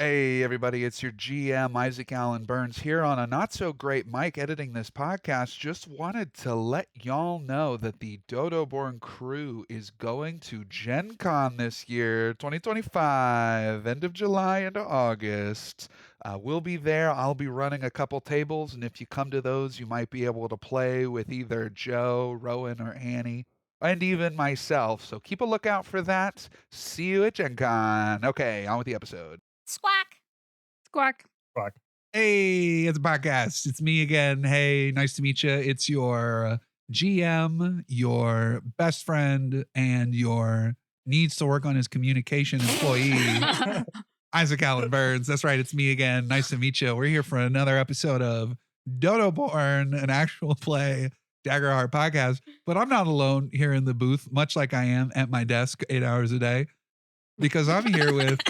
Hey, everybody, it's your GM, Isaac Allen Burns, here on a not so great mic editing this podcast. Just wanted to let y'all know that the DodoBorne crew is going to Gen Con this year, 2025, end of July into August. We'll be there. I'll be running a couple tables, and if you come to those, you might be able to play with either Joe, Rowan, or Annie, and even myself. So keep a lookout for that. See you at Gen Con. Okay, on with the episode. Squawk. Squawk. Fuck. Hey, it's a podcast. It's me again. Hey, nice to meet you. It's your GM, your best friend, and your needs to work on his communication employee, Isaac Allen Burns. That's right. It's me again. Nice to meet you. We're here for another episode of DodoBorne, an actual play Daggerheart podcast. But I'm not alone here in the booth, much like I am at my desk 8 hours a day, because I'm here with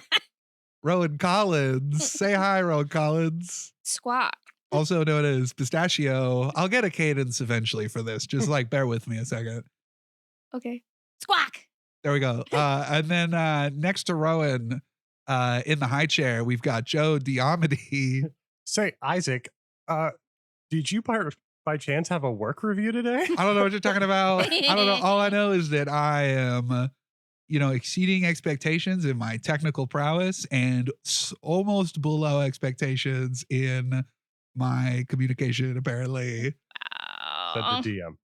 Rowan Collins. Say hi, Rowan Collins. Squawk. Also known as Pistachio. I'll get a cadence eventually for this. Just like bear with me a second. Okay. Squawk. There we go. And then next to Rowan, in the high chair, we've got Joe Diamedy. Say, Isaac, did you by chance have a work review today? I don't know what you're talking about. I don't know. All I know is that I am exceeding expectations in my technical prowess and almost below expectations in my communication, apparently. Wow. Said the DM.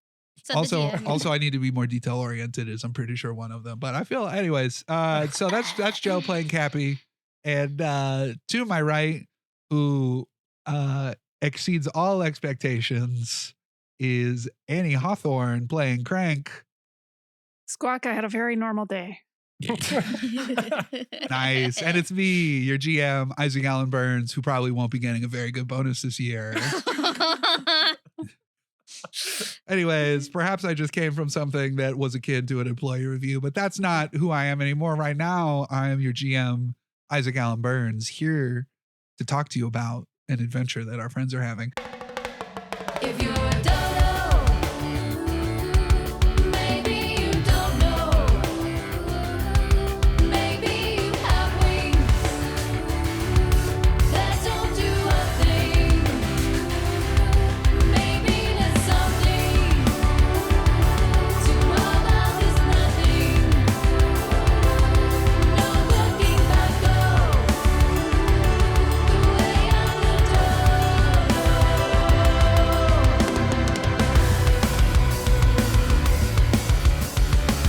Also, I need to be more detail oriented, as I'm pretty sure one of them. But I feel, anyways. So that's Joe playing Kapi, and to my right, who exceeds all expectations, is Annie Hawthorne playing Crank. Squawk, I had a very normal day. Nice. And it's me, your GM, Isaac Allen Burns, who probably won't be getting a very good bonus this year. Anyways, perhaps I just came from something that was akin to an employee review, but that's not who I am anymore. Right now, I am your GM, Isaac Allen Burns, here to talk to you about an adventure that our friends are having. If you're a dodo, maybe you don't know. Maybe you have wings that don't do a thing. Maybe there's something to all that is nothing. No looking back, go the way of the dodo.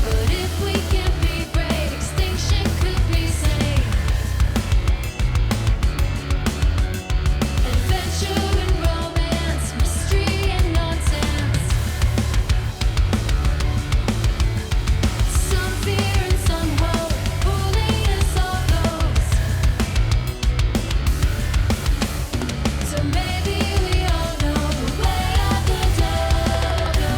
But if we can be great, extinction could be safe. Adventure and romance, mystery and nonsense. Some fear and some hope, holiness all goes. So maybe we all know the way of the dodo.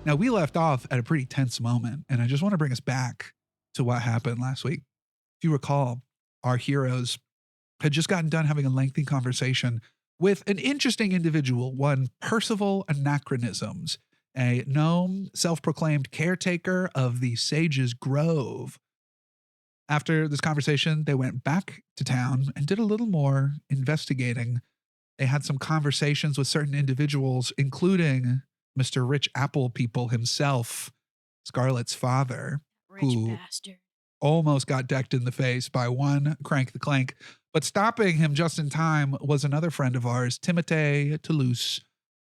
Now, we left off at a pretty tense moment, and I just want to bring us back to what happened last week. If you recall, our heroes had just gotten done having a lengthy conversation with an interesting individual, one Percival Anachronisms, a gnome self-proclaimed caretaker of the Sage's Grove. After this conversation, they went back to town and did a little more investigating. They had some conversations with certain individuals, including Mr. Rich Apple People himself, Scarlett's father, Rich Who- bastard. almost got decked in the face by one Crank the Clank. But stopping him just in time was another friend of ours, Timothée Toulouse,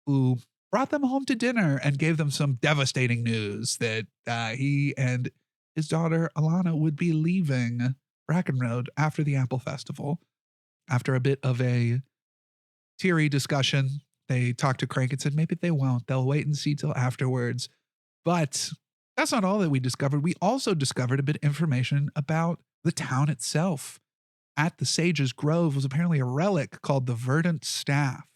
who brought them home to dinner and gave them some devastating news that he and his daughter Alana would be leaving Brackenroad after the Apple Festival. After a bit of a teary discussion, they talked to Crank and said maybe they won't. They'll wait and see till afterwards. But that's not all that we discovered. We also discovered a bit of information about the town itself. At the Sage's Grove was apparently a relic called the Verdant Staff,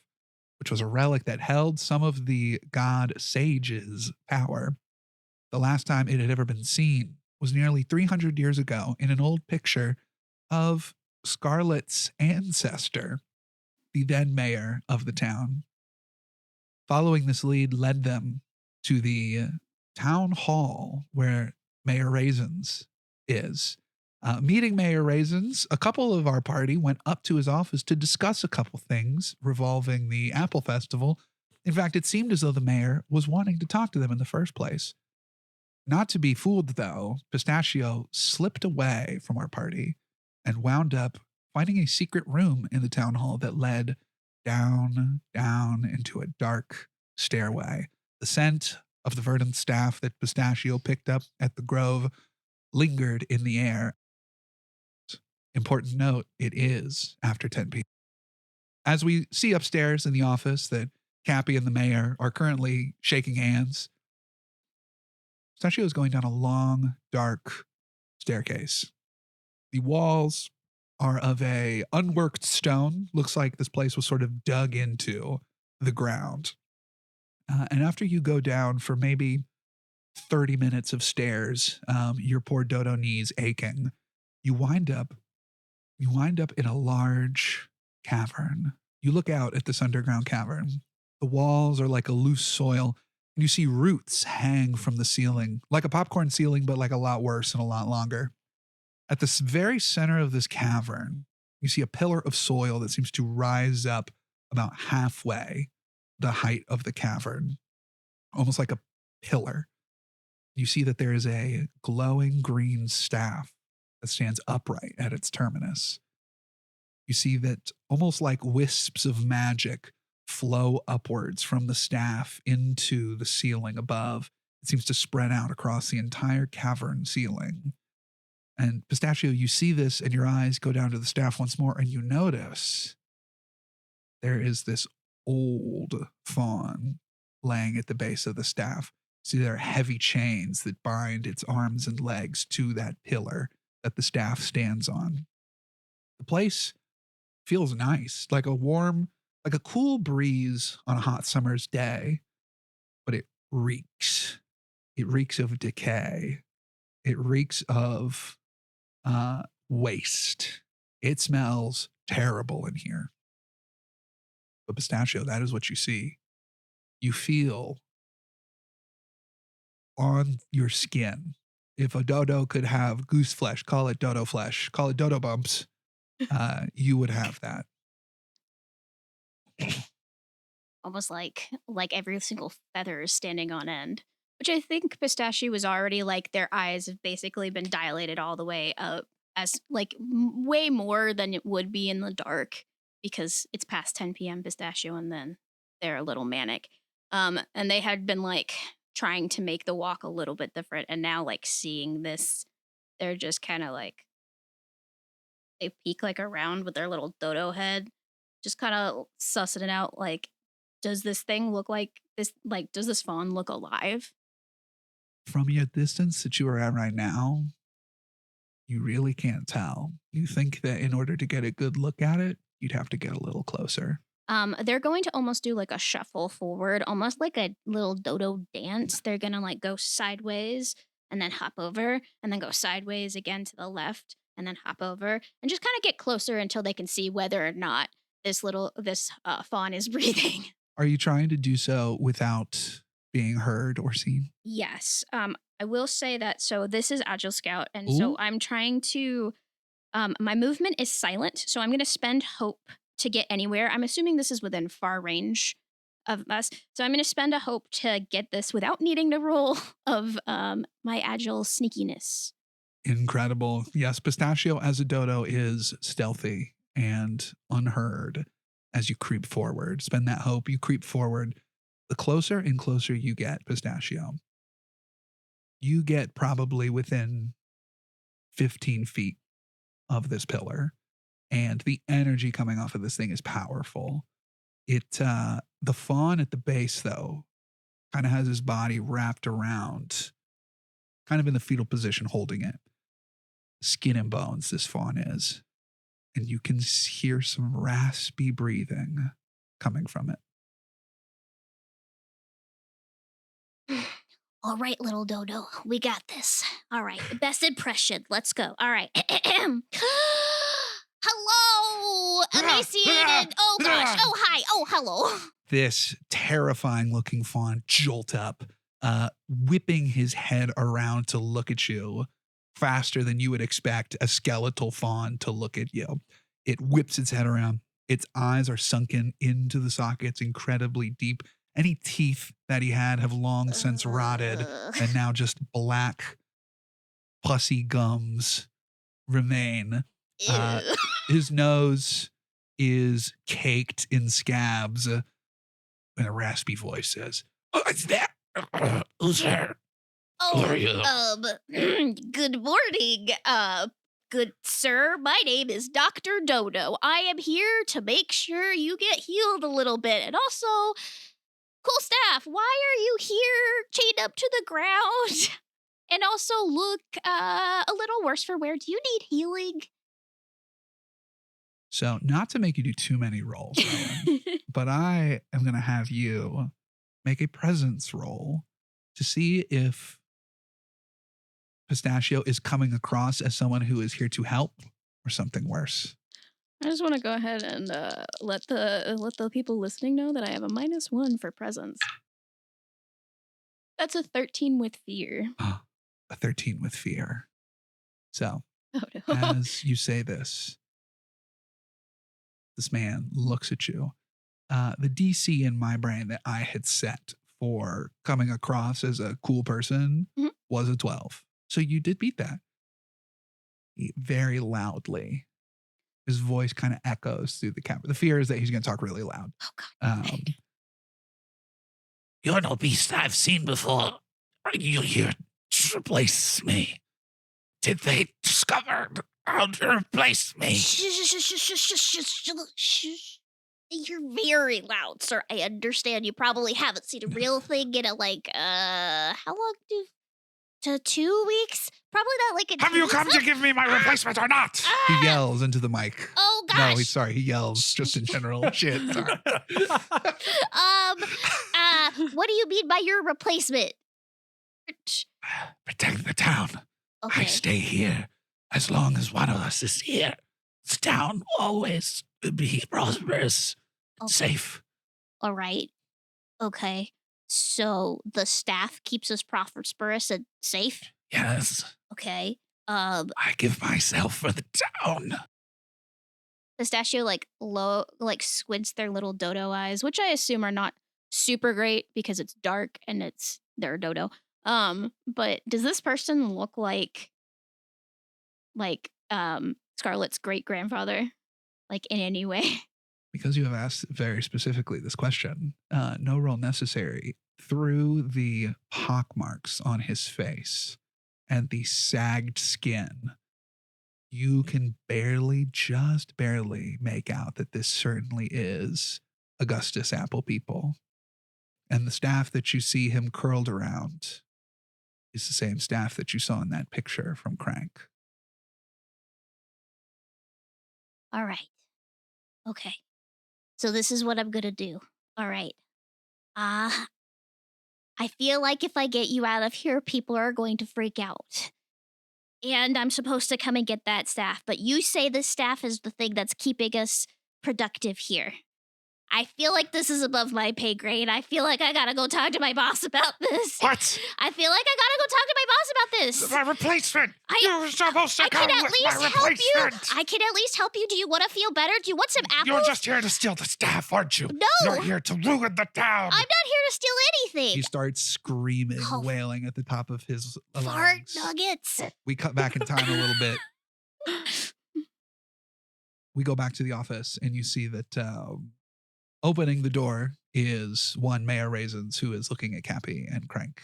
which was a relic that held some of the god Sage's power. The last time it had ever been seen was nearly 300 years ago in an old picture of Scarlett's ancestor, the then mayor of the town. Following this lead led them to the town hall where Mayor Raisins is. Meeting Mayor Raisins, a couple of our party went up to his office to discuss a couple things revolving the Apple Festival. In fact, it seemed as though the mayor was wanting to talk to them in the first place. Not to be fooled, though, Pistachio slipped away from our party and wound up finding a secret room in the town hall that led down into a dark stairway. The scent of the verdant staff that Pistachio picked up at the grove lingered in the air. Important note, it is after 10 p.m. As we see upstairs in the office that Kapi and the mayor are currently shaking hands, Pistachio is going down a long, dark staircase. The walls are of a unworked stone. Looks like this place was sort of dug into the ground. And after you go down for maybe 30 minutes of stairs, your poor dodo knees aching, you wind up in a large cavern. You look out at this underground cavern. The walls are like a loose soil, and you see roots hang from the ceiling, like a popcorn ceiling, but like a lot worse and a lot longer. At the very center of this cavern, you see a pillar of soil that seems to rise up about halfway the height of the cavern, almost like a pillar. You see that there is a glowing green staff that stands upright at its terminus. You see that almost like wisps of magic flow upwards from the staff into the ceiling above. It seems to spread out across the entire cavern ceiling. And Pistachio, you see this and your eyes go down to the staff once more, and you notice there is this old fawn laying at the base of the staff. See, there are heavy chains that bind its arms and legs to that pillar that the staff stands on. The place feels nice, like a cool breeze on a hot summer's day, but it reeks. It reeks of decay. It reeks of waste. It smells terrible in here. But Pistachio, that is what you see. You feel on your skin. If a dodo could have goose flesh, call it dodo flesh, call it dodo bumps, you would have that. Almost like every single feather is standing on end. Which I think Pistachio was already like, their eyes have basically been dilated all the way up, as like way more than it would be in the dark, because it's past 10 p.m. Pistachio, and then they're a little manic. And they had been like trying to make the walk a little bit different, and now like seeing this, they're just kind of like, they peek like around with their little dodo head, just kind of sussing it out, like, does this thing look like this? Like, does this fawn look alive? From your distance that you are at right now, you really can't tell. You think that in order to get a good look at it, you'd have to get a little closer. They're going to almost do like a shuffle forward, almost like a little dodo dance. They're gonna like go sideways and then hop over, and then go sideways again to the left, and then hop over, and just kind of get closer until they can see whether or not this fawn is breathing. Are you trying to do so without being heard or seen? Yes. I will say that, so this is Agile Scout, and so Ooh. I'm trying to, my movement is silent, so I'm going to spend hope to get anywhere. I'm assuming this is within far range of us, so I'm going to spend a hope to get this without needing to roll of my Agile sneakiness. Incredible. Yes, Pistachio as a dodo is stealthy and unheard as you creep forward. Spend that hope, you creep forward. The closer and closer you get, Pistachio, you get probably within 15 feet of this pillar. And the energy coming off of this thing is powerful. The fawn at the base, though, kind of has his body wrapped around, kind of in the fetal position, holding it. Skin and bones, this fawn is. And you can hear some raspy breathing coming from it. All right, little dodo, we got this. All right, best impression. Let's go. All right. Hello, emaciated. Oh gosh. Oh hi. Oh hello. This terrifying looking fawn jolt up, whipping his head around to look at you. faster than you would expect a skeletal fawn to look at you. It whips its head around. Its eyes are sunken into the sockets incredibly deep. Any teeth that he had have long since rotted, and now just black, pussy gums remain. Ew. His nose is caked in scabs. And a raspy voice says, "What's that? Who's there? Who are you?" Good morning, good sir. My name is Dr. Dodo. I am here to make sure you get healed a little bit. And also, cool staff, why are you here chained up to the ground? And also look a little worse for wear. Do you need healing? So, not to make you do too many rolls, Rowan, but I am going to have you make a presence roll to see if Pistachio is coming across as someone who is here to help or something worse. I just want to go ahead and let the people listening know that I have a -1 for presence. That's a 13 with fear. A 13 with fear. So, Oh no. as you say this man looks at you. The DC in my brain that I had set for coming across as a cool person Mhm. was a 12. So you did beat that. Very loudly. His voice kind of echoes through the camera. The fear is that he's going to talk really loud. Oh god. You're no beast I've seen before. Are you here to replace me? Did they discover how to replace me? You're very loud, sir. I understand you probably haven't seen a real thing in how long to 2 weeks? Probably not like a Have you come to give me my replacement or not? He yells into the mic. Oh No, gosh. he's sorry. He yells just in general. Shit. Sorry. What do you mean by your replacement? Protect the town. I Okay. stay here as long as one of us is here. This town will always be prosperous and Okay. safe. All right. Okay. So the staff keeps us prosperous and safe. Yes, Okay. I give myself for the town. Pistachio squints their little dodo eyes, which I assume are not super great because it's dark and they're a dodo. But does this person look like Scarlett's great grandfather, like in any way? Because you have asked very specifically this question, no roll necessary. Through the pock marks on his face and the sagged skin, you can just barely make out that this certainly is Augustus Apple People. And the staff that you see him curled around is the same staff that you saw in that picture from Crank. All right. Okay. So this is what I'm gonna do. All right. I feel like if I get you out of here, people are going to freak out. And I'm supposed to come and get that staff, but you say this staff is the thing that's keeping us productive here. I feel like this is above my pay grade. I feel like I gotta go talk to my boss about this. What? I feel like I gotta go talk to my boss about this. My replacement! I- You're supposed to I come can at with least my help you. replacement! I can at least help you. Do you want to feel better? Do you want some apples? You're just here to steal the staff, aren't you? No. You're here to ruin the town! I'm not here to steal anything. He starts screaming, Oh. wailing at the top of his Fart lungs. nuggets. We cut back in time a little bit. We go back to the office and you see that opening the door is one Mayor Raisins who is looking at Kapi and Crank,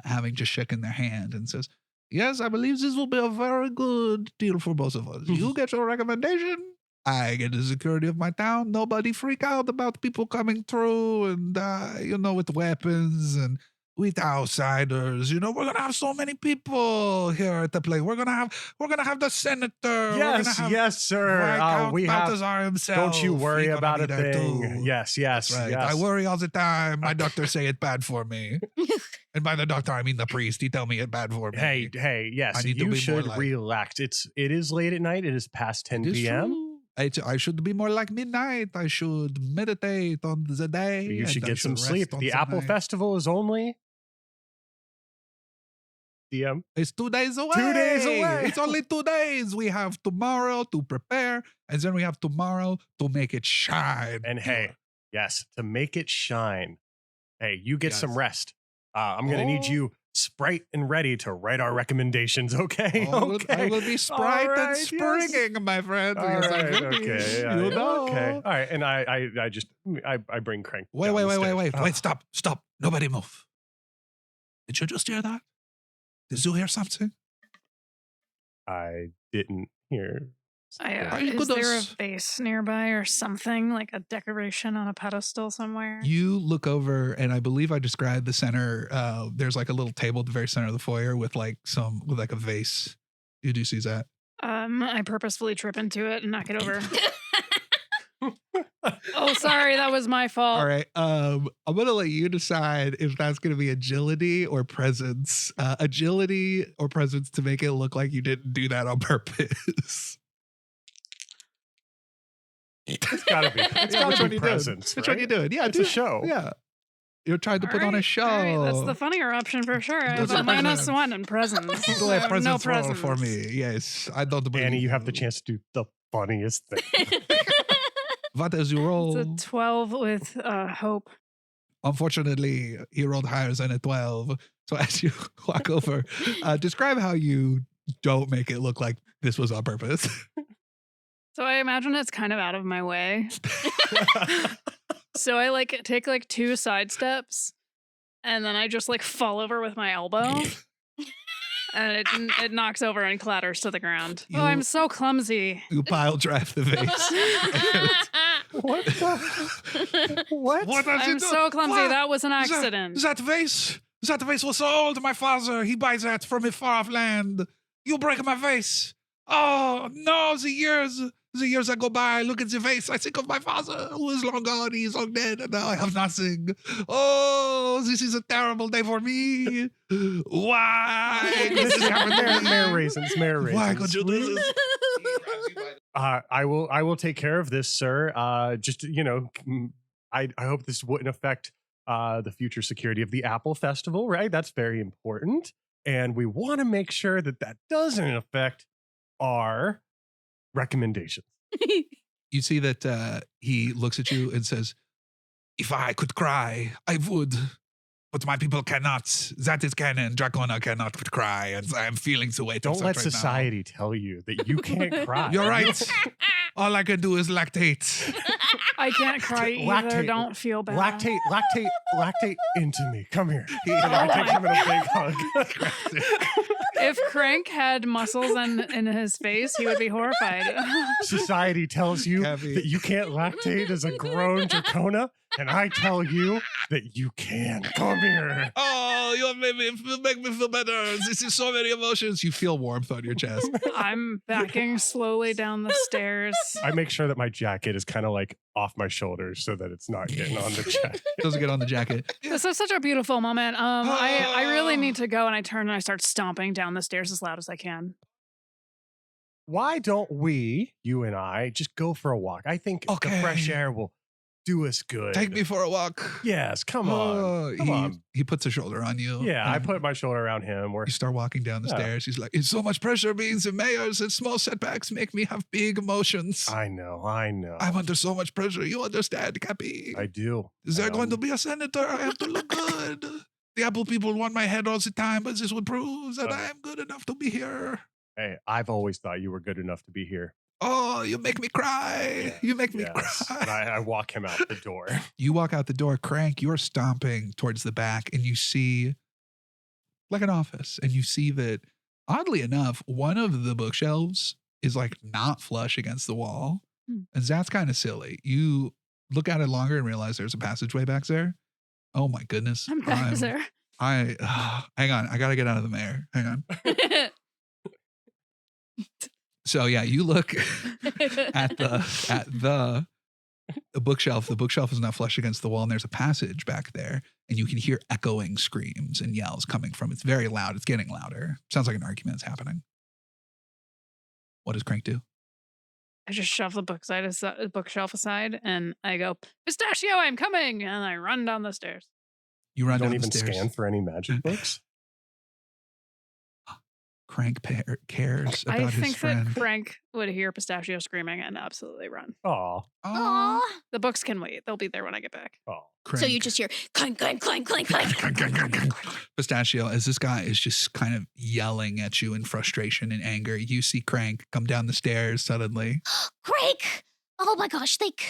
having just shaken their hand and says, "Yes, I believe this will be a very good deal for both of us. You get your recommendation. I get the security of my town. Nobody freak out about people coming through and, with weapons and with outsiders. We're going to have so many people here at the place. We're going to have the senator. We're gonna Yes, have yes, sir. Viscount We have. Balthazar himself. Don't you worry He gonna about be a there thing. too. Yes, yes, Right. yes. I worry all the time. My doctors say it's bad for me. And by the doctor, I mean the priest. He tell me it's bad for me. Hey, yes. I need to You be more should like- relax. It is late at night. It is past 10 It is p.m. true. I should be more like midnight. I should meditate on the day. You should and I get some rest sleep. on The Apple night. Festival is only DM? It's 2 days away. 2 days away. It's only 2 days. We have tomorrow to prepare, and then we have tomorrow to make it shine. And hey, yes, to make it shine. Hey, you get some rest. I'm going to need you sprite and ready to write our recommendations, okay? I will be sprite All and right, springing, my friend. All Yes, I right, will be. okay. You know. Okay. All right. And I bring Crank. Wait, down the stairs. wait, stop. Nobody move. Did you just hear that? Did you hear something? I didn't hear. Is there a vase nearby or something, like a decoration on a pedestal somewhere? You look over, and I believe I described the center. There's like a little table at the very center of the foyer with like a vase. You do see that? I purposefully trip into it and knock it over. Oh, sorry, that was my fault. All right. I'm gonna let you decide if that's gonna be agility or presence. Agility or presence to make it look like you didn't do that on purpose. It's gotta be. It's gotta be presence. Which one you doing? Yeah, It's a show. Yeah. You're trying to put on a show. All right, that's the funnier option for sure. I have a -1 in presence. Go ahead, No presence roll presents. for me. Yes, I don't believe Annie, you have the chance to do the funniest thing. What is your roll? It's a 12 with hope. Unfortunately, he rolled higher than a 12. So as you walk over, describe how you don't make it look like this was on purpose. So I imagine it's kind of out of my way. So I like take like 2 side steps, and then I just like fall over with my elbow, and it knocks over and clatters to the ground. You- Oh, I'm so clumsy. You pile drive the vase. What the? What? What does I'm it do? so clumsy. What? That was an accident. That vase was so old. My father, he buys that from a far off land. You break my vase. Oh no, the years that go by, I look at the vase, I think of my father, who is long gone, he is long dead, and now I have nothing. Oh, this is a terrible day for me. Why? This is Mayor Raisins. Mayor Raisins. Why could you do this? I will take care of this, sir. I hope this wouldn't affect the future security of the Apple Festival, right? That's very important. And we want to make sure that doesn't affect our recommendations. You see that he looks at you and says, if I could cry, I would. But my people cannot. That is canon. Dracona cannot cry, and I am feeling the weight. Don't of let that right society tell you that you can't cry. You're right. All I can do is lactate. I can't cry either. Lactate. Don't feel bad. Lactate into me. Come here. And I take him in a big hug. If Crank had muscles in his face, he would be horrified. Society tells you Kapi. that you can't lactate as a grown Dracona, and I tell you that you can. Come here. Oh, you make me feel better. This is so many emotions. You feel warmth on your chest. I'm backing slowly down the stairs. I make sure that my jacket is kind of like off my shoulders so that it's not getting on the jacket. Doesn't get on the jacket. This is such a beautiful moment. I really need to go, and I turn and I start stomping down the stairs as loud as I can. Why don't we, you and I, just go for a walk? I think the fresh air will do us good. Take me for a walk. Yes, come on. Come on. He puts a shoulder on you. Yeah, I and put my shoulder around him. You start walking down the stairs. He's like, it's so much pressure being the mayors, and small setbacks make me have big emotions. I know. I'm under so much pressure. You understand, Kapi? I do. Is there going to be a senator? I have to look good. The Apple people want my head all the time, but this would prove that I am good enough to be here. Hey, I've always thought you were good enough to be here. Oh, you make me cry. You make me Yes. cry. And I walk him out the door. You walk out the door, Crank, you're stomping towards the back, and you see like an office, and you see that, oddly enough, one of the bookshelves is like not flush against the wall. And that's kind of silly. You look at it longer and realize there's a passageway back there. Oh my goodness. I'm back there. Hang on. I got to get out of the mayor. Hang on. So yeah, you look at the bookshelf. The bookshelf is not flush against the wall, and there's a passage back there, and you can hear echoing screams and yells coming from. It's very loud. It's getting louder. Sounds like an argument is happening. What does Crank do? I just shove the bookshelf aside, and I go, Pistachio, I'm coming! And I run down the stairs. You run Don't down even the stairs. scan for any magic books. Crank cares about I his think friend. that Frank would hear Pistachio screaming and absolutely run. Aw. Aw. The books can wait. They'll be there when I get back. Aw. So you just hear clank, clank, clank, clank, clank. Pistachio, as this guy is just kind of yelling at you in frustration and anger, you see Crank come down the stairs suddenly. Crank! Oh my gosh, thank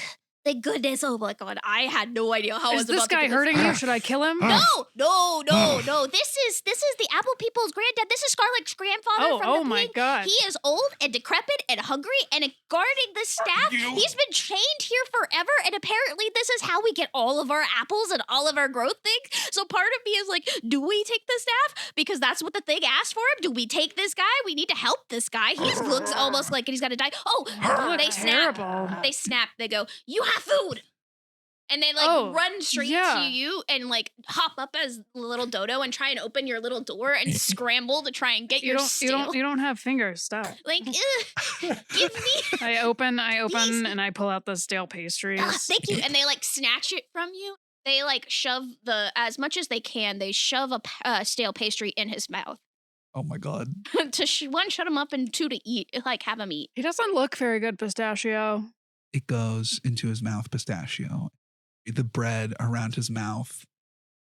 goodness. Oh my god, I had no idea how I was Is this about to guy do this. hurting you? Should I kill him? No. This is the Apple people's granddad. This is Scarlett's grandfather from Oh the my pig. god. He is old and decrepit and hungry and guarding the staff. He's been chained here forever, and apparently this is how we get all of our apples and all of our growth things. So part of me is like, do we take the staff? Because that's what the thing asked for him. Do we take this guy? We need to help this guy. He looks almost like he's gonna die. Oh, they snap. Terrible. They snap. They go, you have food. And they like Oh, run straight yeah. to you and like hop up as little Dodo and try and open your little door and scramble to try and get You your don't, you steal. don't, you don't have fingers. Stop. Like, give me. I open, Please. and I pull out the stale pastries. Thank you. And they like snatch it from you. They like shove as much as they can. They shove a stale pastry in his mouth Oh my God. to one, shut him up, and two, to eat. Like have him eat. He doesn't look very good, Pistachio. It goes into his mouth, Pistachio. The bread around his mouth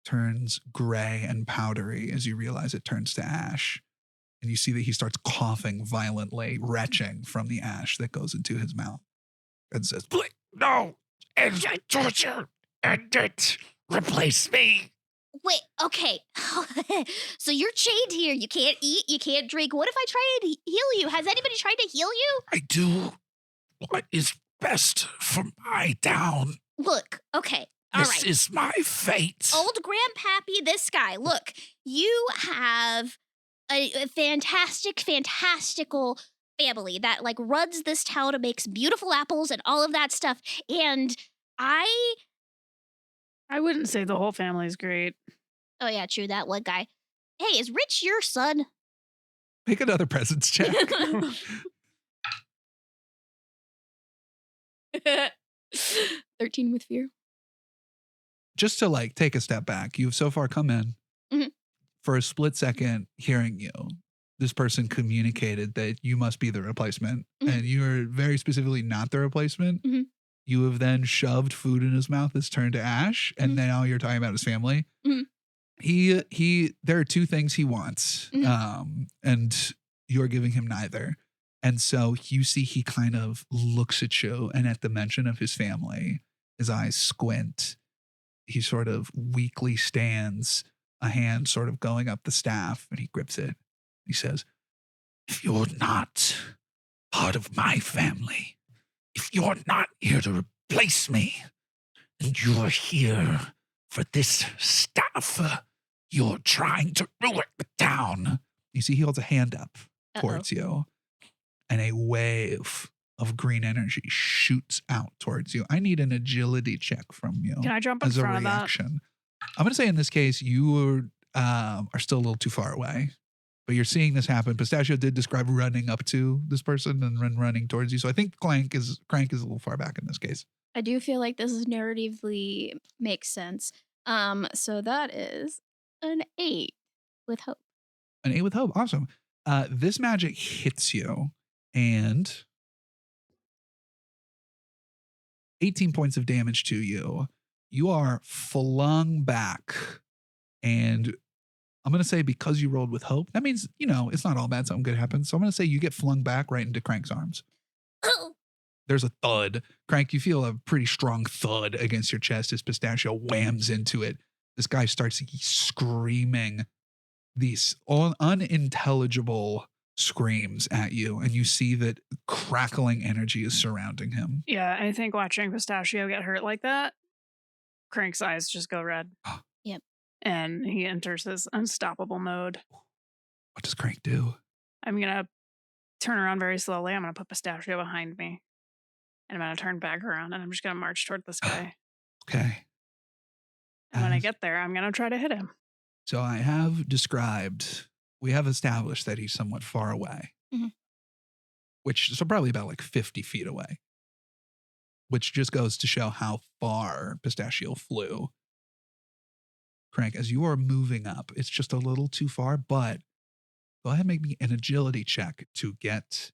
turns gray and powdery as you realize it turns to ash. And you see that he starts coughing violently, retching from the ash that goes into his mouth. And says, Please, no. End your torture. End it. Replace me. Wait, okay. So you're chained here. You can't eat. You can't drink. What if I try and heal you? Has anybody tried to heal you? I do what is best for my town. Look, okay. All right. This is my fate. Old Grandpappy, this guy. Look, you have a fantastical family that like runs this town and makes beautiful apples and all of that stuff. And I wouldn't say the whole family's great. oh yeah, true, that one guy. Hey, is Rich your son? make another presence check. 13 with fear. Just to like take a step back, you've so far come in Mhm. for a split second hearing you. This person communicated that you must be the replacement, Mhm. and you are very specifically not the replacement. Mhm. You have then shoved food in his mouth that's turned to ash, and Mhm. now you're talking about his family. Mhm. There are two things he wants, and you're giving him neither. And so you see he kind of looks at you, and at the mention of his family, his eyes squint. He sort of weakly stands, a hand sort of going up the staff, and he grips it. He says, If you're not part of my family, if you're not here to replace me, and you're here for this staff, you're trying to ruin the town. you see he holds a hand up Uh-oh. towards you, and a wave of green energy shoots out towards you. I need an agility check from you Can I jump in as a front of that? reaction. I'm going to say in this case, you are still a little too far away, but you're seeing this happen. Pistachio did describe running up to this person and then running towards you. So I think Crank is a little far back in this case. I do feel like this is narratively makes sense. So that is an 8 with hope. An 8 with hope. Awesome. This magic hits you, and 18 points of damage to you. You are flung back, and I'm going to say because you rolled with hope, that means, it's not all bad. Something good happens. So I'm going to say you get flung back right into Crank's arms. There's a thud. Crank, you feel a pretty strong thud against your chest as Pistachio whams into it. This guy starts screaming these unintelligible screams at you, and you see that crackling energy is surrounding him. Yeah, I think watching Pistachio get hurt like that, Crank's eyes just go red. Yep. And he enters his unstoppable mode. What does Crank do? I'm going to turn around very slowly. I'm going to put Pistachio behind me. And I'm going to turn back around, and I'm just going to march toward this guy. Okay. And when I get there, I'm going to try to hit him. So we have established that he's somewhat far away, Mhm. so probably about like 50 feet away, which just goes to show how far Pistachio flew. Crank, as you are moving up, it's just a little too far, but Go ahead and make me an agility check to get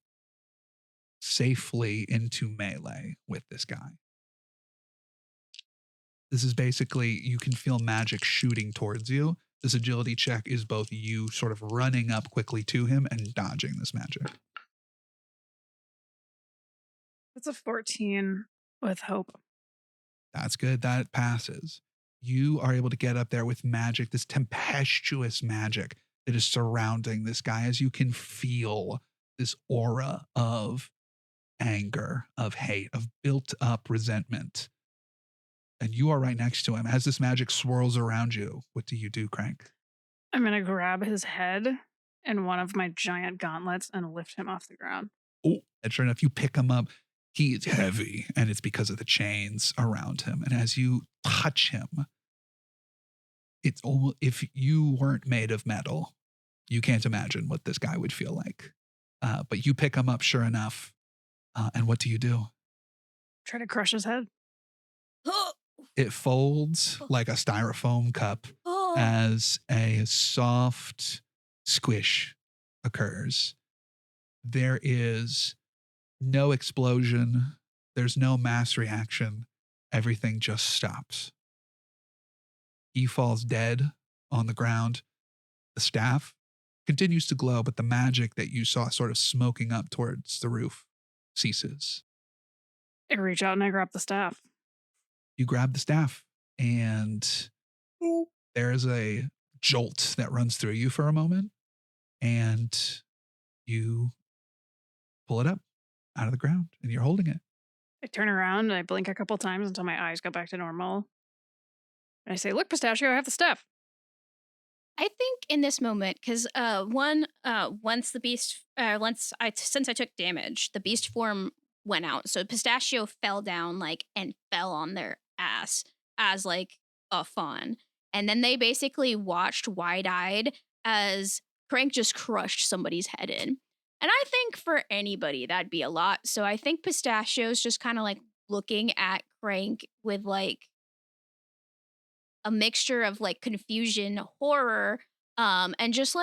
safely into melee with this guy. This is basically, you can feel magic shooting towards you. This agility check is both you sort of running up quickly to him and dodging this magic. That's a 14 with hope. That's good. That passes. You are able to get up there with magic, this tempestuous magic that is surrounding this guy, as you can feel this aura of anger, of hate, of built up resentment. And you are right next to him. As this magic swirls around you, what do you do, Crank? I'm going to grab his head in one of my giant gauntlets and lift him off the ground. Oh, and sure enough, you pick him up. He is heavy, and it's because of the chains around him. And as you touch him, it's almost, if you weren't made of metal, you can't imagine what this guy would feel like. But you pick him up, sure enough. And what do you do? Try to crush his head. It folds like a styrofoam cup as a soft squish occurs. There is no explosion. There's no mass reaction. Everything just stops. He falls dead on the ground. The staff continues to glow, but the magic that you saw sort of smoking up towards the roof ceases. I reach out and I grab the staff. You grab the staff, and there's a jolt that runs through you for a moment, and you pull it up out of the ground, and you're holding it. I turn around and I blink a couple times until my eyes go back to normal. And I say, "Look, Pistachio, I have the staff." I think in this moment, because once the beast, since I took damage, the beast form went out. So Pistachio fell down and fell on their ass as a fawn. And then they basically watched wide-eyed as Crank just crushed somebody's head in. And I think for anybody that'd be a lot. So I think Pistachio's just kind of looking at Crank with a mixture of confusion, horror, and just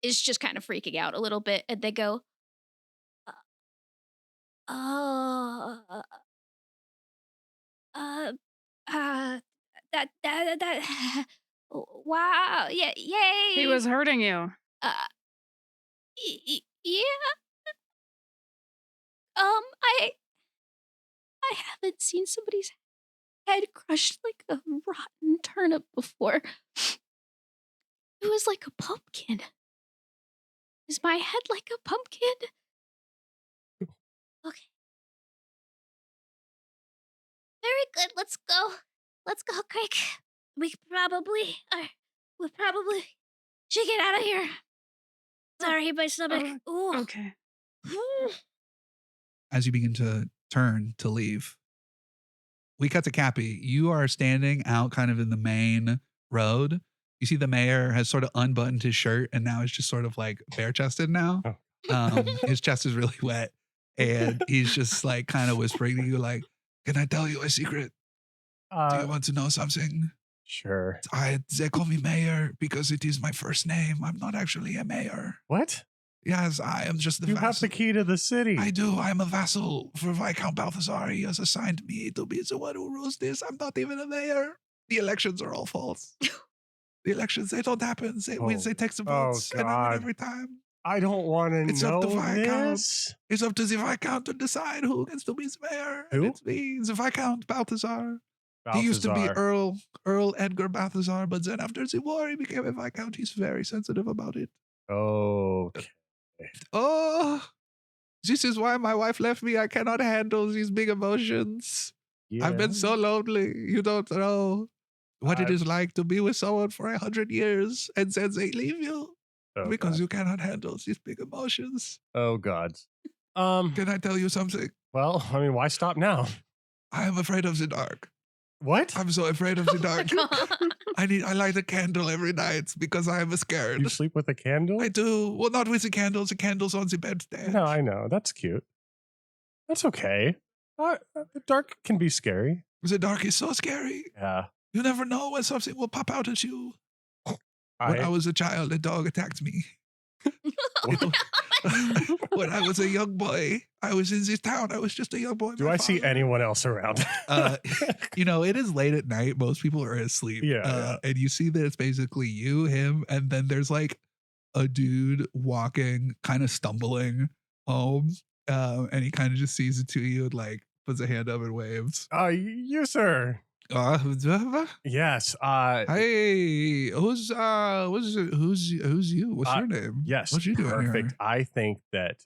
is just kind of freaking out a little bit. And they go, that, wow, yeah, yay. He was hurting you. Yeah. I haven't seen somebody's head crushed like a rotten turnip before. It was like a pumpkin. Is my head like a pumpkin? Okay. Very good. Let's go. Let's go, Craig. We probably should get out of here. Sorry, my stomach. Ooh. Okay. As you begin to turn to leave, we cut to Kapi. You are standing out kind of in the main road. You see the mayor has sort of unbuttoned his shirt and now is just sort of bare chested now. His chest is really wet. And he's just kind of whispering to you can I tell you a secret? Do you want to know something? Sure. They call me mayor because it is my first name. I'm not actually a mayor. What? Yes, I am just the You vassal. have the key to the city. I do. I'm a vassal for Viscount Balthazar. He has assigned me to be the one who rules this. I'm not even a mayor. The elections are all false. The elections, they don't happen. They win, they take the votes, and I win God. every time. I don't want to It's know up to Viscount. this. It's up to the Viscount to decide who gets to be the mayor. Who? And it's me, the Viscount Balthazar. He used to be Balthazar. Earl Edgar Balthazar, but then after the war, he became a Viscount. He's very sensitive about it. Okay. Oh, this is why my wife left me. I cannot handle these big emotions. I've been so lonely. You don't know what it is like to be with someone for 100 years and then they leave you because you cannot handle these big emotions. Oh God. Can I tell you something? Well, I mean, why stop now? I am afraid of the dark. What? I'm so afraid of the dark. God. I light a candle every night because I am scared. You sleep with a candle? I do. Well, not with the candles. The candle's on the bedstand. No, I know. That's cute. That's okay. The dark can be scary. The dark is so scary. Yeah. You never know when something will pop out at you. When I was a child, a dog attacked me. When I was a young boy, I was in this town. I was just a young boy. Do My I see father- anyone else around? It is late at night. Most people are asleep. Yeah. And you see that it's basically you, him, and then there's like a dude walking, kind of stumbling home. And he kind of just sees the two of you and like puts a hand up and waves. You, sir. Yes. Hey, who's you? What's your name? Yes. What you doing Perfect. here? I think that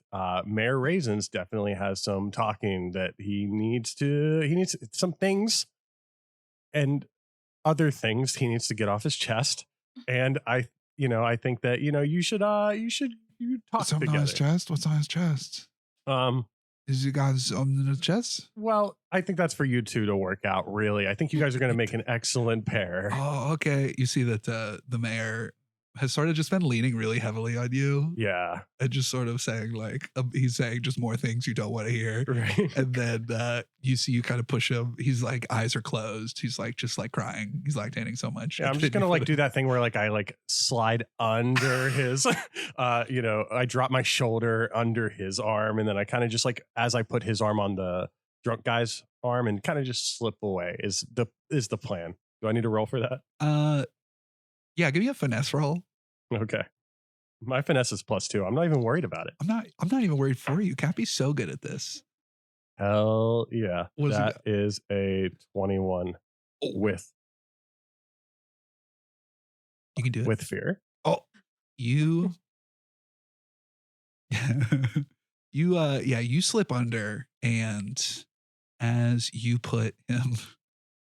Mayor Raisins definitely has some talking that he needs some things and other things he needs to get off his chest. And I think that, you should talk What's on together. his chest? What's on his chest? Is you guys on the chest? Well, I think that's for you two to work out, really. I think you guys are going to make an excellent pair. Oh, okay. You see that the mayor has sort of just been leaning really heavily on you Yeah. and just sort of saying like, he's saying just more things you don't want to hear. Right. And then you see you kind of push him. He's like, eyes are closed. He's like, just like crying. He's lactating so much. Yeah, I'm just going to like do that thing where like I like slide under his, I drop my shoulder under his arm. And then I kind of just like, as I put his arm on the drunk guy's arm and kind of just slip away is the plan. Do I need to roll for that? Yeah, give me a finesse roll. Okay. My finesse is +2. I'm not even worried about it. I'm not even worried for you. Cappy's so good at this. Hell yeah. What does he That is a 21 with You can do it. with fear. Oh, you you slip under, and as you put him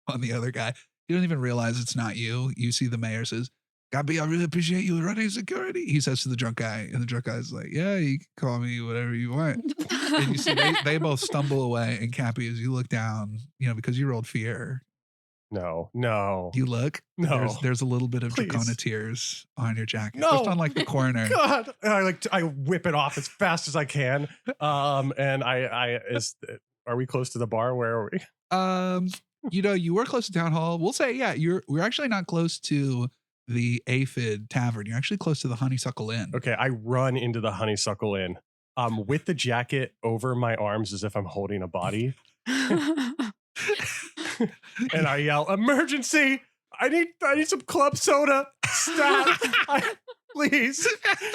on the other guy, you don't even realize it's not you. You see the mayor says, Kapi, I really appreciate you running security. He says to the drunk guy, and the drunk guy's like, yeah, you can call me whatever you want. And you see they both stumble away, and Kapi, as you look down, because you rolled fear, No. you look, No. there's a little bit of Please. Dracona tears on your jacket. No. Just on like the corner. God. And I whip it off as fast as I can. And are we close to the bar? Where are we? You were close to town hall. We'll say, yeah, we're actually not close to the Aphid Tavern. You're actually close to the Honeysuckle Inn. Okay, I run into the Honeysuckle Inn with the jacket over my arms as if I'm holding a body. And I yell, emergency! I need some club soda. Stat! Please.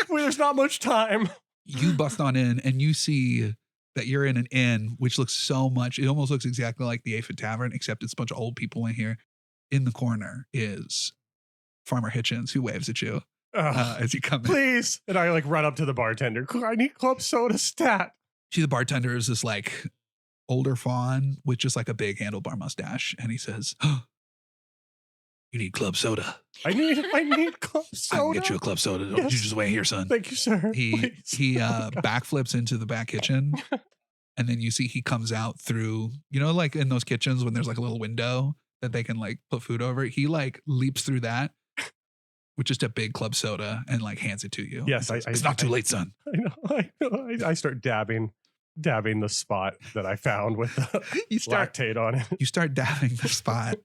There's not much time. You bust on in and you see that you're in an inn, which looks so much, it almost looks exactly like the Aphid Tavern, except it's a bunch of old people in here. In the corner is Farmer Hitchens, who waves at you as you come in. Please. And I like run up to the bartender. I need club soda stat. See, the bartender is this like older fawn with just like a big handlebar mustache. And he says, oh, you need club soda. I need club soda. I can get you a club soda. Don't Yes. you just wait here, son. Thank you, sir. He Please. backflips into the back kitchen. And then you see he comes out through, like in those kitchens when there's like a little window that they can like put food over. He like leaps through that with just a big club soda and like hands it to you. Yes, And says, it's not too late, son. I know. I start dabbing the spot that I found with the You start lactate on it. you start dabbing the spot.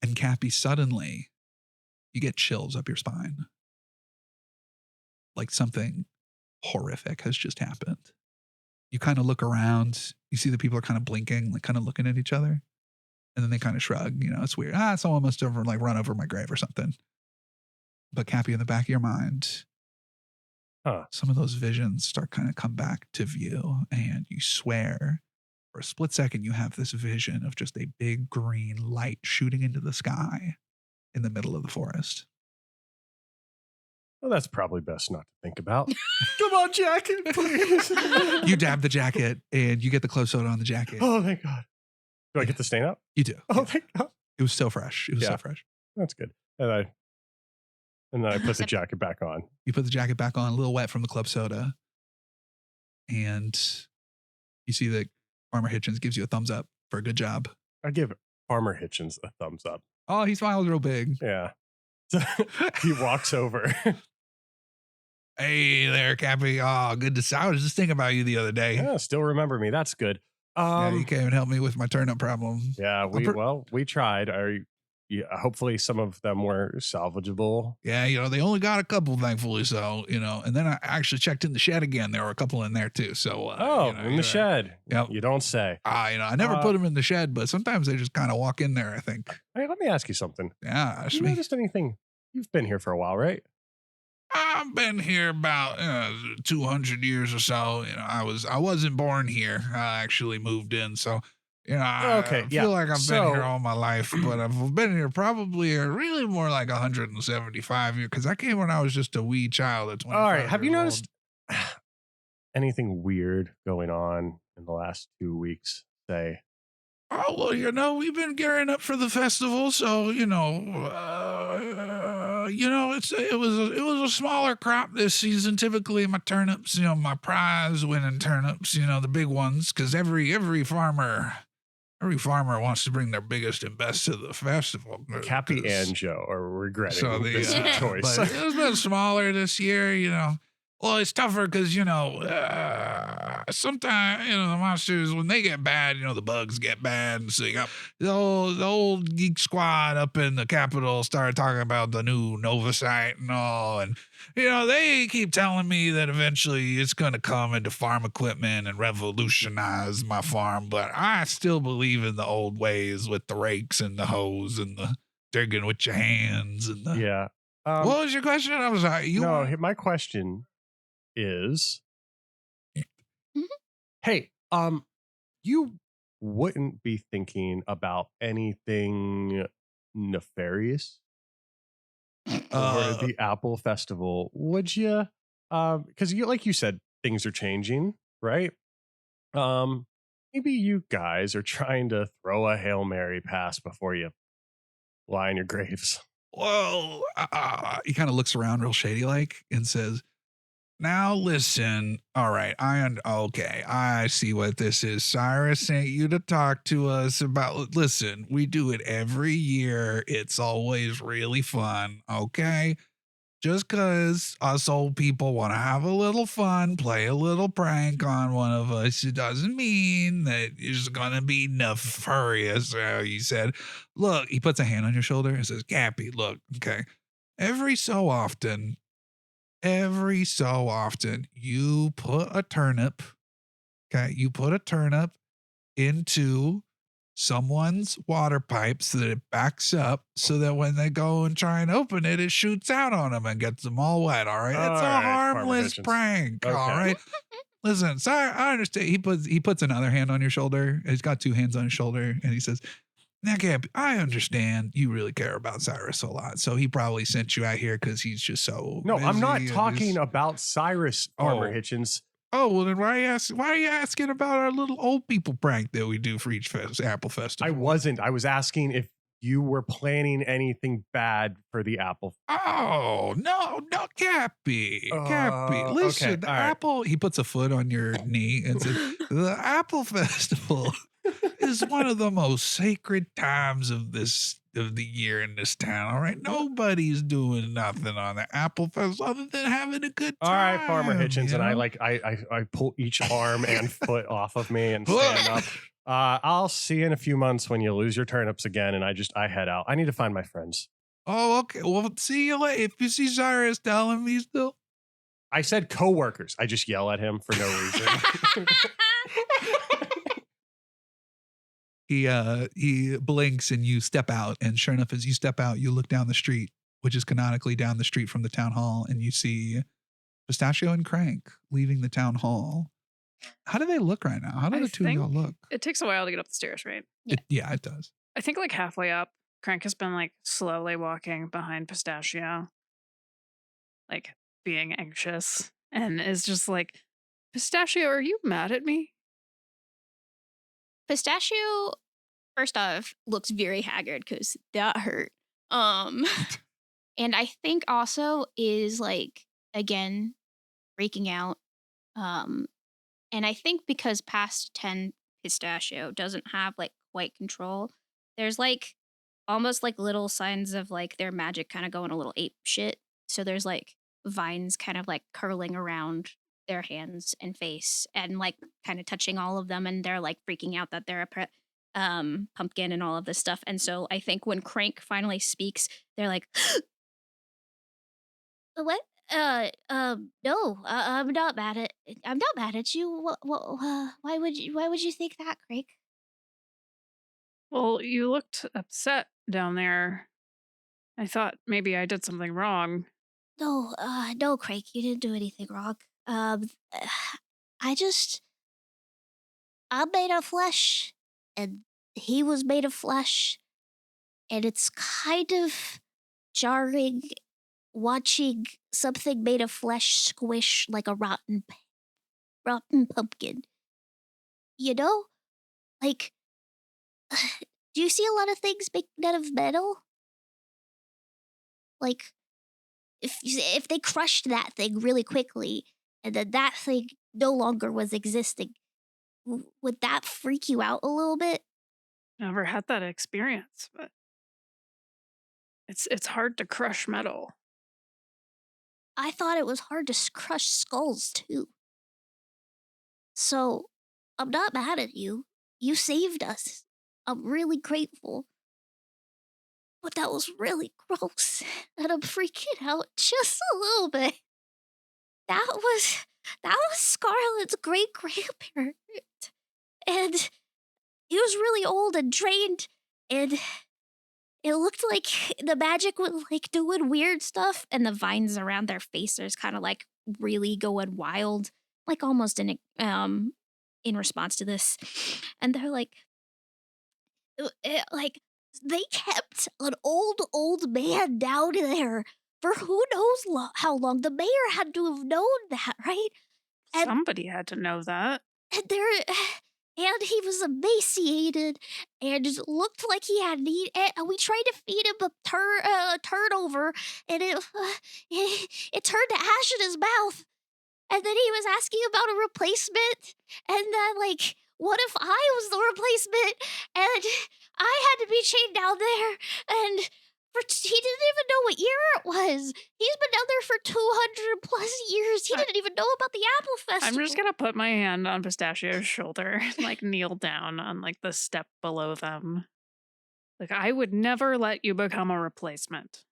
And Kapi, suddenly you get chills up your spine. Like something horrific has just happened. You kind of look around, you see the people are kind of blinking, like kind of looking at each other. And then they kind of shrug, it's weird. Someone must have like run over my grave or something. But Kapi, in the back of your mind, some of those visions start kind of come back to view, and you swear for a split second you have this vision of just a big green light shooting into the sky in the middle of the forest. Well, that's probably best not to think about. Come on, jacket, please. You dab the jacket and you get the club soda on the jacket. Oh, thank God. Do I get the stain out? You do. Oh, thank God. It was so fresh. It was so Yeah. fresh. That's good. And then I put the jacket back on. You put the jacket back on, a little wet from the club soda. And you see that Farmer Hitchens gives you a thumbs up for a good job. I give Farmer Hitchens a thumbs up. Oh, he smiles real big. Yeah. So he walks over. Hey there, Kapi. Oh, good to see. I was just thinking about you the other day. Yeah, still remember me. That's good. Yeah, you came and helped me with my turnip problem. Yeah, we tried. You yeah, hopefully some of them were salvageable. Yeah, they only got a couple, thankfully. So, and then I actually checked in the shed again. There were a couple in there too. So, In the shed. Yep. You don't say. I never put them in the shed, but sometimes they just kind of walk in there, I think. Hey, let me ask you something. Yeah, Have ask you me. noticed anything? You've been here for a while, right? I've been here about 200 years or so. I wasn't born here. I actually moved in, so I feel like I've been here all my life, but I've been here probably really more like 175 years because I came when I was just a wee child at 25. All right. Have you years noticed anything weird going on in the last 2 weeks? Say. Oh, well, we've been gearing up for the festival, so it was a smaller crop this season. Typically, my turnips, my prize-winning turnips, the big ones, because every farmer wants to bring their biggest and best to the festival. Kapi and Joe are regretting this But choice. it's been smaller this year, Well, it's tougher because, sometimes, the monsters, when they get bad, the bugs get bad. And so you got the old geek squad up in the Capitol started talking about the new Nova site and all. And, they keep telling me that eventually it's going to come into farm equipment and revolutionize my farm. But I still believe in the old ways with the rakes and the hose and the digging with your hands. And the, Yeah. what was your question? I was like, my question is, Mhm. hey, you wouldn't be thinking about anything nefarious for the Apple Festival, would you? Because like you said, things are changing, right? Maybe you guys are trying to throw a Hail Mary pass before you lie in your graves. Well, he kind of looks around real shady like and says, now listen, all right, okay, I see what this is. Cyrus sent you to talk to us about, listen, we do it every year. It's always really fun, okay? Just because us old people want to have a little fun, play a little prank on one of us, it doesn't mean that it's going to be nefarious, he said. Look, he puts a hand on your shoulder and says, Kapi, look, okay, every so often, you put a turnip, into someone's water pipe so that it backs up so that when they go and try and open it, it shoots out on them and gets them all wet. All right. It's a harmless prank. Okay. All right. Listen, sorry, I understand. He puts another hand on your shoulder. He's got two hands on his shoulder and he says, now, Gab, I understand you really care about Cyrus a lot. So he probably sent you out here because he's just so No, I'm not busy talking about Cyrus, Farmer Hitchens. Oh, well, then why are you asking about our little old people prank that we do for each Apple Festival? I wasn't. I was asking if you were planning anything bad for the Apple. Oh, no, Kapi. Listen, okay, the all right. Apple, he puts a foot on your knee and says, the Apple Festival is one of the most sacred times of the year in this town. All right. Nobody's doing nothing on the Apple Festival other than having a good time. All right, Farmer Hitchens, and know? I pull each arm and foot off of me and stand up. I'll see you in a few months when you lose your turnips again, and I head out. I need to find my friends. Oh, okay. Well, see you later. If you see Cyrus, tell him he's still. I said coworkers. I just yell at him for no reason. He blinks and you step out, and sure enough, as you step out, you look down the street, which is canonically down the street from the town hall, and you see Pistachio and Crank leaving the town hall. How do they look right now? How do the two of y'all look? It takes a while to get up the stairs, right? Yeah, it does. I think like halfway up, Crank has been like slowly walking behind Pistachio, like being anxious, and is just like, Pistachio, are you mad at me? Pistachio, first off, looks very haggard because that hurt. And I think also is like, again, freaking out. And I think because past 10 Pistachio doesn't have like quite control, there's like almost like little signs of like their magic kind of going a little ape shit. So there's like vines kind of like curling around their hands and face and like kind of touching all of them, and they're like freaking out that they're Pumpkin and all of this stuff. And so I think when Crank finally speaks, they're like, "What? No, I'm not mad at. I'm not mad at you. Why would you? Why would you think that, Crank?" Well, you looked upset down there. I thought maybe I did something wrong. No, no, Crank, you didn't do anything wrong. I just, I'm made of flesh, and he was made of flesh, and it's kind of jarring watching something made of flesh squish like a rotten pumpkin. You know, like, do you see a lot of things made out of metal? Like, if they crushed that thing really quickly, and then that thing no longer was existing, would that freak you out a little bit? Never had that experience, but it's hard to crush metal. I thought it was hard to crush skulls too. So, I'm not mad at you. You saved us. I'm really grateful. But that was really gross, and I'm freaking out just a little bit. That was Scarlett's great grandparent, and he was really old and drained, and it looked like the magic was like doing weird stuff, and the vines around their faces kind of like really going wild, like almost in response to this, and they're like, like they kept an old man down there for who knows how long. The mayor had to have known that, right? And- Somebody had to know that. And and he was emaciated and just looked like he had need. And we tried to feed him a turnover, and it turned to ash in his mouth. And then he was asking about a replacement, and then like, what if I was the replacement and I had to be chained down there? And he didn't even know what year it was. He's been down there for 200 plus years. He didn't even know about the Apple Festival. I'm just gonna put my hand on Pistachio's shoulder and like kneel down on like the step below them. Like, I would never let you become a replacement.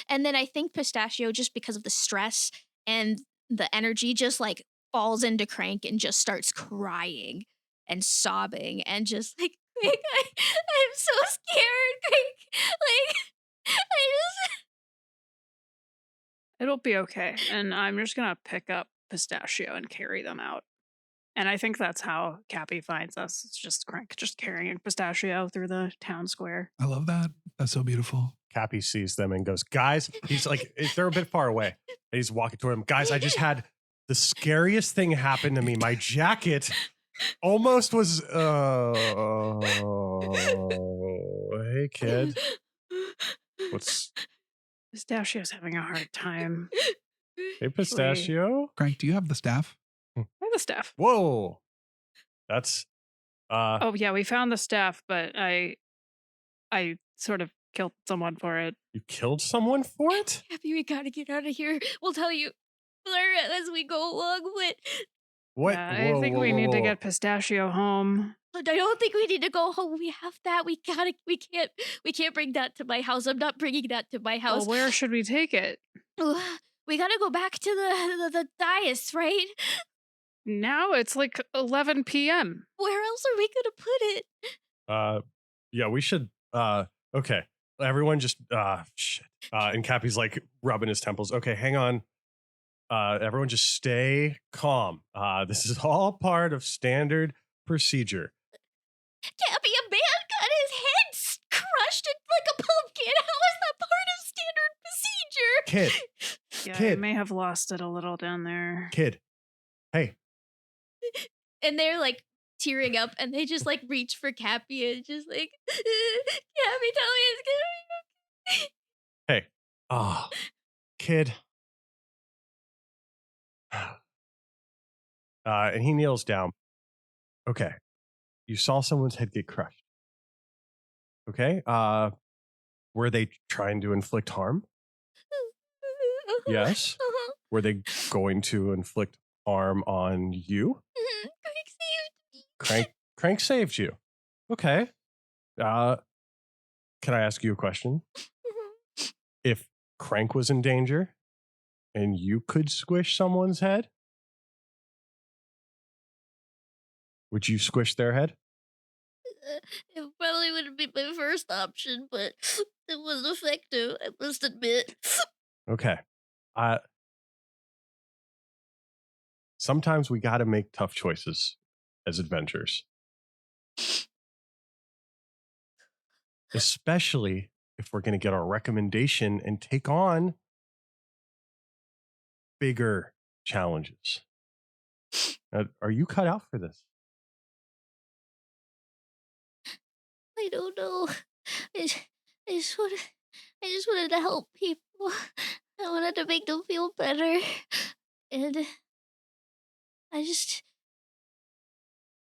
And then I think Pistachio, just because of the stress and the energy, just like falls into Crank and just starts crying and sobbing and just like, Crank, I'm so scared, Crank. Like, I just. It'll be okay. And I'm just gonna pick up Pistachio and carry them out. And I think that's how Kapi finds us. It's just Crank just carrying Pistachio through the town square. I love that. That's so beautiful. Kapi sees them and goes, guys, he's like, they're a bit far away. And he's walking toward them. Guys, I just had the scariest thing happen to me. My jacket almost was, hey kid. What's, Pistachio's having a hard time. hey Pistachio? Crank, do you have the staff? I have the staff. Whoa. That's, Oh yeah, we found the staff, but I sort of killed someone for it. you killed someone for it? Happy, we gotta get out of here. We'll tell you as we go along, but What? Yeah, I think we need to get Pistachio home. I don't think we need to go home. We have that. We can't bring that to my house. I'm not bringing that to my house. Well, where should we take it? We gotta go back to the dais, right? Now it's like 11 p.m. Where else are we gonna put it? Yeah, we should, okay. Everyone just, shit. And Cappy's like rubbing his temples. Okay, hang on. Everyone just stay calm. This is all part of standard procedure. Kapi, a man got his head crushed like a pumpkin. How is that part of standard procedure? Kid, Yeah, Kid. I may have lost it a little down there. kid. Hey, And they're like tearing up, and they just like reach for Kapi and just like, Kapi, tell me it's gonna be okay. hey. Oh, kid. And he kneels down. Okay. You saw someone's head get crushed. Okay. Were they trying to inflict harm? Yes. Uh-huh. Were they going to inflict harm on you? Crank saved me. Crank saved you. Okay. Can I ask you a question? If Crank was in danger and you could squish someone's head, would you squish their head? It probably wouldn't be my first option, but it was effective, I must admit. Okay. Sometimes we got to make tough choices as adventurers, especially if we're going to get our recommendation and take on bigger challenges. Are you cut out for this? I don't know. I, I just wanted, I just wanted to help people. I wanted to make them feel better, and I just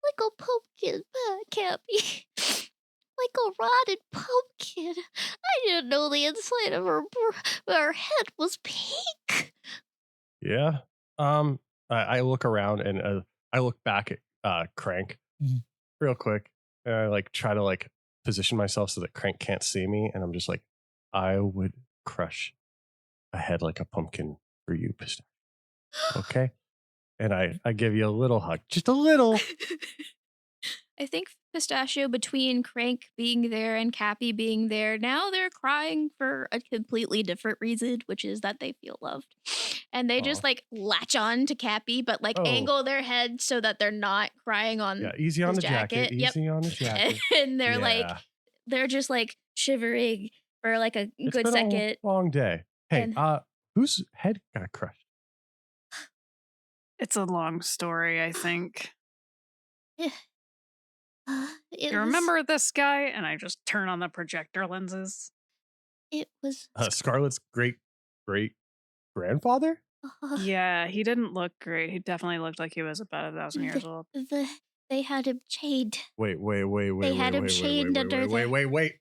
like a pumpkin, Kapi, like a rotted pumpkin. I didn't know the inside of her head was pink. Yeah. I look around and I look back at Crank real quick, and I like try to like position myself so that Crank can't see me, and I'm just like, I would crush a head like a pumpkin for you, Pistachio. Okay. And I give you a little hug, just a little. I think Pistachio, between Crank being there and Kapi being there, now they're crying for a completely different reason, which is that they feel loved. And they just Aw. like latch on to Kapi, but like Oh. angle their head so that they're not crying on Yeah, easy on his the jacket. Yep. Easy on the jacket. And they're like, Yeah. they're just like shivering for like a It's good been second. a long day. Hey, And- whose head got crushed? It's a long story, I think. It You was- remember this guy? And I just turn on the projector lenses. It was. Scarlett's great grandfather? Yeah, he didn't look great. He definitely looked like he was about 1,000 years old. They had him chained. Wait. They had him chained under the- Wait.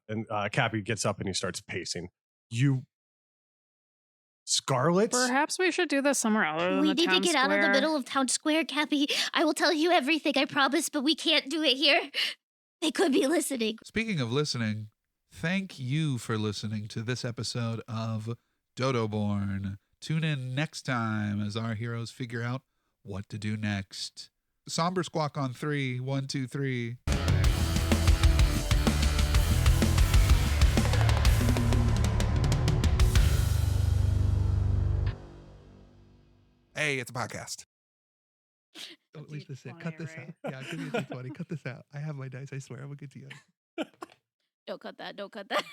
And Kapi gets up and he starts pacing. You, Scarlet? Perhaps we should do this somewhere other than We the need to town get out of the square. middle of town square, Kapi. I will tell you everything, I promise, but we can't do it here. They could be listening. Speaking of listening, thank you for listening to this episode of DodoBorne. Tune in next time as our heroes figure out what to do next. Somber squawk on 3. 1, 2, 3. Hey, it's a podcast. Don't leave this in. Cut this D20, out. Yeah, give me a D20. Cut this out. I have my dice. I swear. I'm a good DM. Don't cut that. Don't cut that.